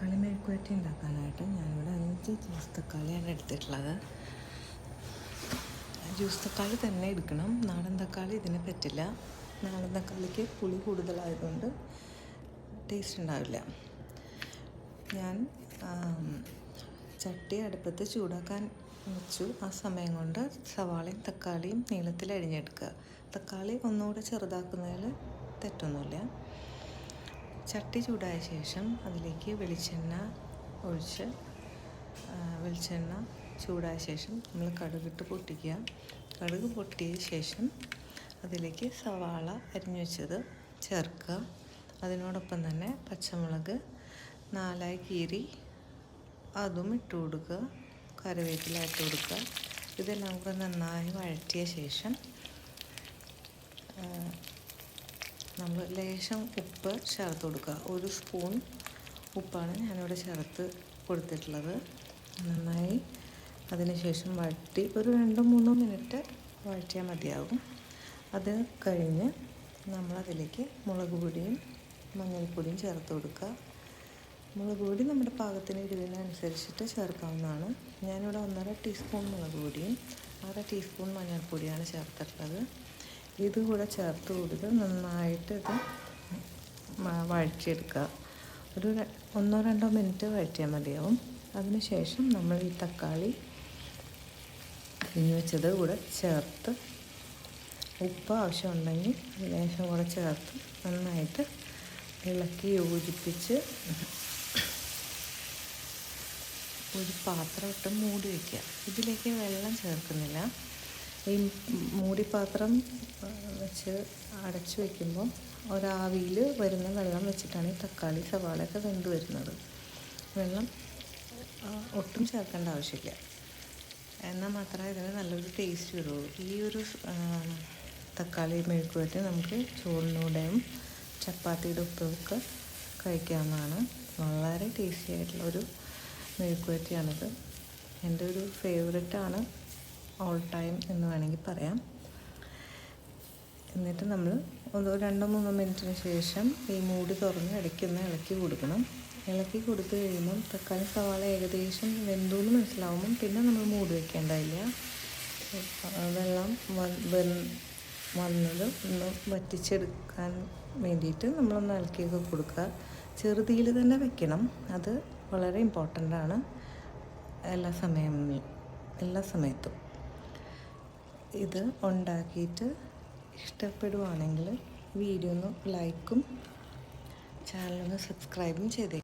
തക്കാളി മെഴുക്കുവരട്ടി ഉണ്ടാക്കാനായിട്ട് ഞാനിവിടെ 5 ജ്യൂസ് തക്കാളിയാണ് എടുത്തിട്ടുള്ളത്. ജ്യൂസ് തക്കാളി തന്നെ എടുക്കണം, നാടൻ തക്കാളി ഇതിന് പറ്റില്ല. നാടൻ തക്കാളിക്ക് പുളി കൂടുതലായതുകൊണ്ട് ടേസ്റ്റ് ഉണ്ടാവില്ല. ഞാൻ ചട്ടി അടുപ്പത്ത് ചൂടാക്കാൻ വെച്ചു. ആ സമയം കൊണ്ട് സവാളയും തക്കാളിയും നീളത്തിൽ അരിഞ്ഞെടുക്കുക. തക്കാളി ഒന്നുകൂടെ ചെറുതാക്കുന്നതിൽ തെറ്റൊന്നുമില്ല. ചട്ടി ചൂടായ ശേഷം അതിലേക്ക് വെളിച്ചെണ്ണ ഒഴിച്ച് വെളിച്ചെണ്ണ ചൂടായ ശേഷം നമ്മൾ കടുകിട്ട് പൊട്ടിക്കുക. കടുക് പൊട്ടിയ ശേഷം അതിലേക്ക് സവാള അരിഞ്ഞു വെച്ചത് ചേർക്കുക. അതിനോടൊപ്പം തന്നെ പച്ചമുളക് 4 കീറി അതും ഇട്ട് കൊടുക്കുക. കറിവേപ്പില ഇട്ട് കൊടുക്കുക. ഇതെല്ലാം കൂടെ നന്നായി വഴറ്റിയ ശേഷം നമ്മൾ ലേശം ഉപ്പ് ചേർത്ത് കൊടുക്കുക. 1 സ്പൂൺ ഉപ്പാണ് ഞാനിവിടെ ചേർത്ത് കൊടുത്തിട്ടുള്ളത്. നന്നായി അതിനുശേഷം വഴറ്റി ഒരു 2-3 മിനിറ്റ് വഴറ്റിയാൽ മതിയാകും. അത് കഴിഞ്ഞ് നമ്മളതിലേക്ക് മുളക് പൊടിയും മഞ്ഞൾപ്പൊടിയും ചേർത്ത് കൊടുക്കുക. മുളക് പൊടി നമ്മുടെ പാകത്തിന് എരിവിനനുസരിച്ചിട്ട് ചേർക്കാവുന്നതാണ്. ഞാനിവിടെ 1.5 ടീസ്പൂൺ മുളക് പൊടിയും 1/2 ടീസ്പൂൺ മഞ്ഞൾപ്പൊടിയാണ് ചേർത്തിട്ടുള്ളത്. ഇത് കൂടെ ചേർത്ത് കൊടുത്ത് നന്നായിട്ട് ഇത് വഴറ്റിയെടുക്കുക. ഒരു 1-2 മിനിറ്റ് വഴറ്റിയാൽ മതിയാവും. അതിനുശേഷം നമ്മൾ ഈ തക്കാളി അരിഞ്ഞു വെച്ചത് കൂടെ ചേർത്ത് ഉപ്പ് ആവശ്യമുണ്ടെങ്കിൽ ലേശം കൂടെ ചേർത്ത് നന്നായിട്ട് ഇളക്കി യോജിപ്പിച്ച് ഒരു പാത്രം ഇട്ട് മൂടി വയ്ക്കുക. ഇതിലേക്ക് വെള്ളം ചേർക്കുന്നില്ല. ഈ മൂടിപ്പാത്രം വെച്ച് അടച്ചു വയ്ക്കുമ്പോൾ ഒരാവിയിൽ വരുന്ന വെള്ളം വെച്ചിട്ടാണ് ഈ തക്കാളി സവാളയൊക്കെ വെന്ത് വരുന്നത്. വെള്ളം ഒട്ടും ചേർക്കേണ്ട ആവശ്യമില്ല. എന്നാൽ മാത്രമേ ഇതിന് നല്ലൊരു ടേസ്റ്റ് വരുള്ളൂ. ഈ ഒരു തക്കാളി മെഴുക്കുവരട്ടി നമുക്ക് ചോറിനൂടെയും ചപ്പാത്തിയുടെ ഒപ്പമൊക്കെ കഴിക്കാവുന്നതാണ്. വളരെ ടേസ്റ്റി ആയിട്ടുള്ളൊരു മെഴുക്കുവരട്ടിയാണിത്. എൻ്റെ ഒരു ഫേവററ്റാണ്, ഓൾ ടൈം എന്ന് വേണമെങ്കിൽ പറയാം. എന്നിട്ട് നമ്മൾ 2-3 മിനിറ്റിന് ശേഷം ഈ മൂടി തുറന്ന് ഇടയ്ക്കൊന്ന് ഇളക്കി കൊടുക്കണം. ഇളക്കി കൊടുത്തു കഴിയുമ്പം തക്കാളി സവാള ഏകദേശം വെന്തൂന്ന് മനസ്സിലാവുമ്പം പിന്നെ നമ്മൾ മൂടി വയ്ക്കേണ്ടതില്ല. വെള്ളം വന്നത് ഒന്ന് വറ്റിച്ചെടുക്കാൻ വേണ്ടിയിട്ട് നമ്മളൊന്ന് ഇളക്കിയൊക്കെ കൊടുക്കുക. ചെറുതീയിൽ തന്നെ വെക്കണം. അത് വളരെ ഇമ്പോർട്ടൻ്റ് ആണ് എല്ലാ സമയത്തും. ഇത് ഉണ്ടാക്കിയിട്ട് ഇഷ്ടപ്പെടുവാണെങ്കിൽ വീഡിയോ ഒന്ന് ലൈക്കും ചാനലൊന്ന് സബ്സ്ക്രൈബും ചെയ്തേക്കും.